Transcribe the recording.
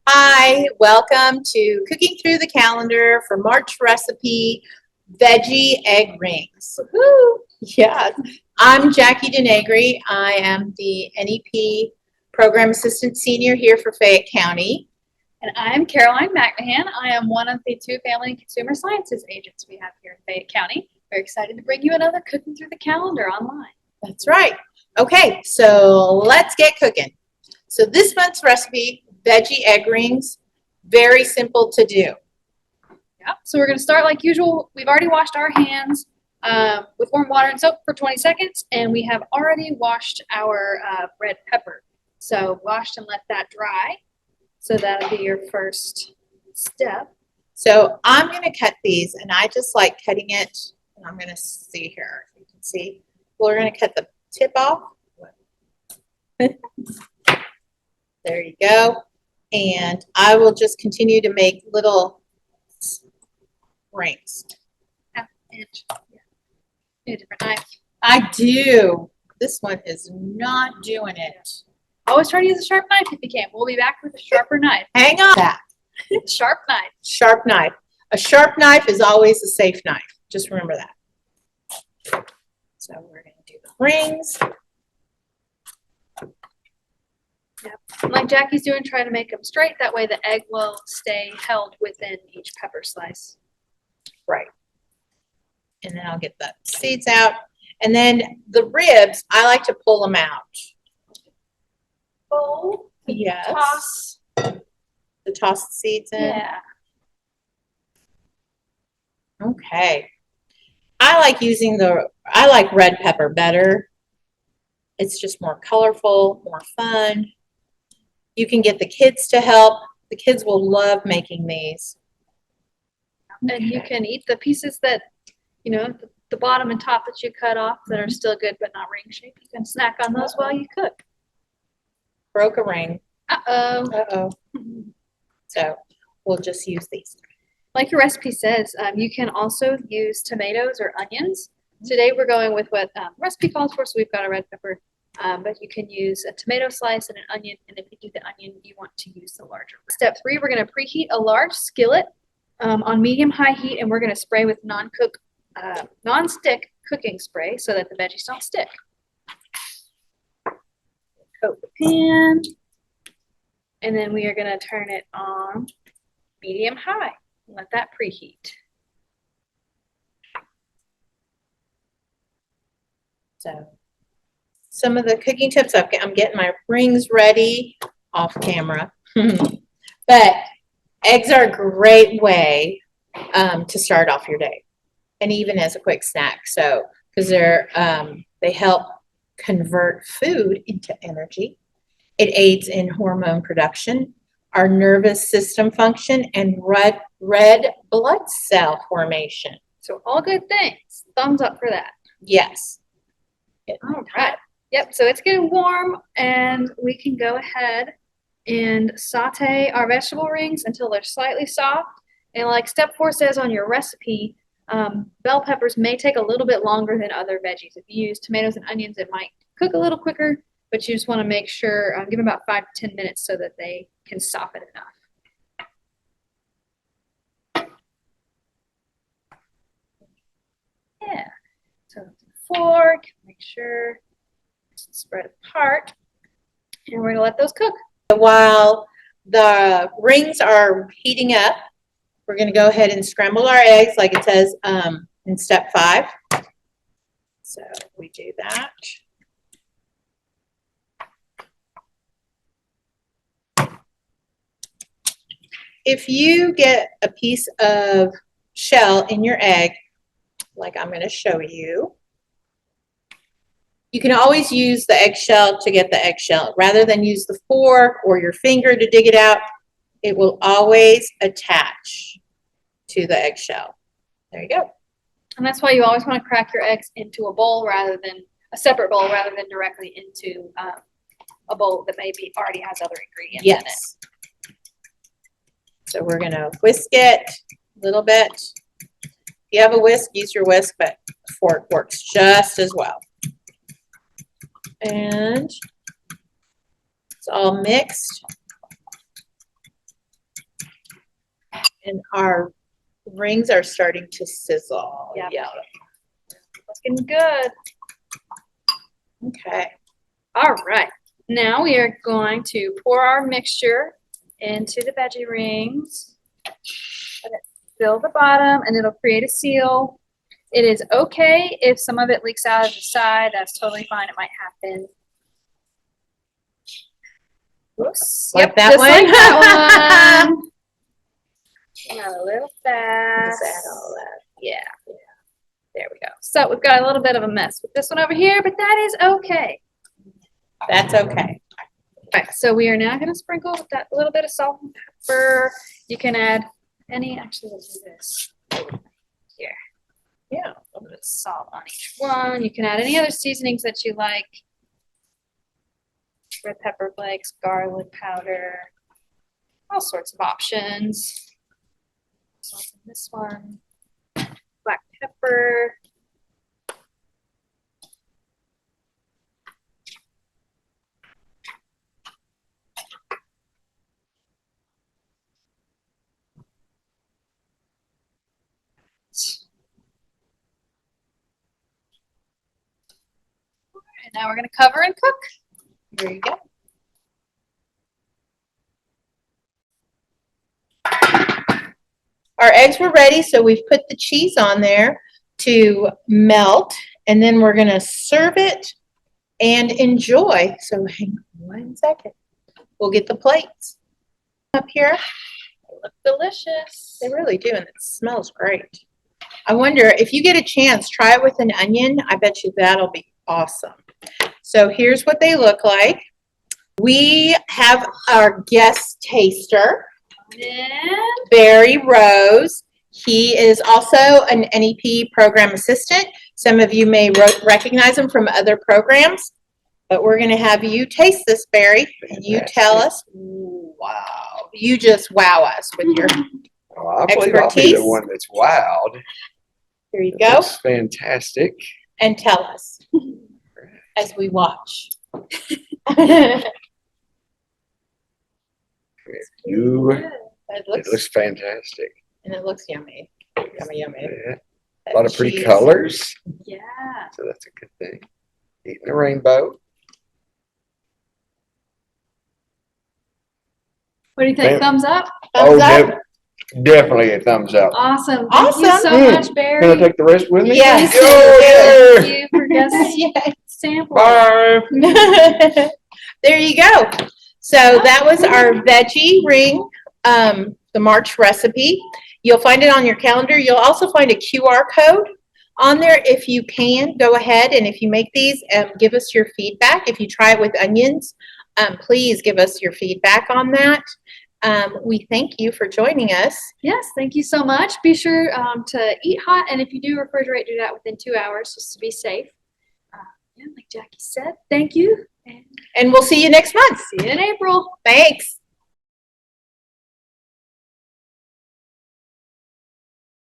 Hi, welcome to Cooking Through the Calendar for March recipe, Veggie Egg Rings. Woohoo! Yes, I'm Jackie Denegri. I am the NEP Program Assistant Senior here for Fayette County. And I'm Caroline McMahon. I am one of the two Family and Consumer Sciences agents we have here in Fayette County. Very excited to bring you another Cooking Through the Calendar online. That's right. Okay, so let's get cooking. So this month's recipe, Veggie Egg Rings, very simple to do. Yeah, so we're going to start like usual. We've already washed our hands with warm water and soap for 20 seconds, and we have already washed our red pepper. So washed and let that dry. So that'll be your first step. So I'm going to cut these, and I just like cutting it, and I'm going to see here. You can see. We're going to cut the tip off. There you go. And I will just continue to make little rings. Half inch. Yeah. Need a different knife. I do. This one is not doing it. Always try to use a sharp knife if you can. We'll be back with a sharper knife. Hang on. That. Sharp knife. Sharp knife. A sharp knife is always a safe knife. Just remember that. So we're going to do the rings. Yep. Like Jackie's doing, try to make them straight. That way the egg will stay held within each pepper slice. Right. And then I'll get the seeds out. And then the ribs, I like to pull them out. Bowl. Yes. Toss. To toss the seeds in. Yeah. Okay. I like red pepper better. It's just more colorful, more fun. You can get the kids to help. The kids will love making these. And you can eat the pieces that, the bottom and top that you cut off that are still good but not ring shape. You can snack on those while you cook. Broke a ring. Uh-oh. Uh-oh. So we'll just use these. Like your recipe says, you can also use tomatoes or onions. Today we're going with what recipe calls for, so we've got a red pepper. But you can use a tomato slice and an onion, and if you do the onion, you want to use the larger. Step 3, we're going to preheat a large skillet on medium-high heat, and we're going to spray with non-stick cooking spray so that the veggies don't stick. Coat the pan, and then we are going to turn it on medium-high and let that preheat. So some of the cooking tips, I'm getting my rings ready off camera. But eggs are a great way to start off your day, and even as a quick snack. So because they help convert food into energy. It aids in hormone production, our nervous system function, and red blood cell formation. So all good things. Thumbs up for that. Yes. All right. Yep, so it's getting warm, and we can go ahead and saute our vegetable rings until they're slightly soft. And like step 4 says on your recipe, bell peppers may take a little bit longer than other veggies. If you use tomatoes and onions, it might cook a little quicker, but you just want to make sure, give them about 5 to 10 minutes so that they can soften enough. Yeah, so fork, make sure spread apart, and we're going to let those cook. While the rings are heating up, we're going to go ahead and scramble our eggs like it says in step 5. So we do that. If you get a piece of shell in your egg, like I'm going to show you, you can always use the eggshell to get the eggshell. Rather than use the fork or your finger to dig it out, it will always attach to the eggshell. There you go. And that's why you always want to crack your eggs into a bowl rather than a separate bowl rather than directly into a bowl that maybe already has other ingredients in it. So we're going to whisk it a little bit. If you have a whisk, use your whisk, but a fork works just as well. And it's all mixed. And our rings are starting to sizzle. Yep. Yeah. Looking good. Okay. All right. Now we are going to pour our mixture into the veggie rings. Let it fill the bottom and it'll create a seal. It is okay if some of it leaks out of the side. That's totally fine. It might happen. Whoops. Like that just one? like that one. Not a little fast. Just add all that. Yeah. There we go. So we've got a little bit of a mess with this one over here, but that is okay. That's okay. All right, so we are now going to sprinkle with that little bit of salt and pepper. You can add any, actually, let's do this here. Yeah. A little bit of salt on each one. You can add any other seasonings that you like. Red pepper flakes, garlic powder, all sorts of options. Salt on this one. Black pepper. And now we're going to cover and cook. There you go. Our eggs were ready, so we've put the cheese on there to melt, and then we're going to serve it and enjoy. So hang on 1 second. We'll get the plates up here. They look delicious. They really do, and it smells great. I wonder if you get a chance, try it with an onion. I bet you that'll be awesome. So here's what they look like. We have our guest taster, And Barry Rose. He is also an NEP program assistant. Some of you may recognize him from other programs, but we're going to have you taste this, Barry, and you tell us. Wow. You just wow us with your Well, I believe I'll be expertise. the one that's wowed. Here you go. That's fantastic. And tell us as we watch. You, It it looks, looks fantastic. and it looks yummy. Yummy, yummy. Yeah. That A lot of pretty cheese. colors, yeah. so that's a good thing. Eating a rainbow. What do you think? Man. Thumbs up? Thumbs up. Definitely a thumbs up. Awesome. Thank you Awesome. so much, Barry. Can I take the rest with me? Yes. Oh, Thank you for guest Yeah. sampling. Bye. There you go. So that was our veggie ring, the March recipe. You'll find it on your calendar. You'll also find a QR code on there. If you can, go ahead, and if you make these, give us your feedback. If you try it with onions, please give us your feedback on that. We thank you for joining us. Yes, thank you so much. Be sure to eat hot, and if you do refrigerate, do that within 2 hours just to be safe. Yeah, like Jackie said, thank you. And And we'll see you next month. see you in April. Thanks.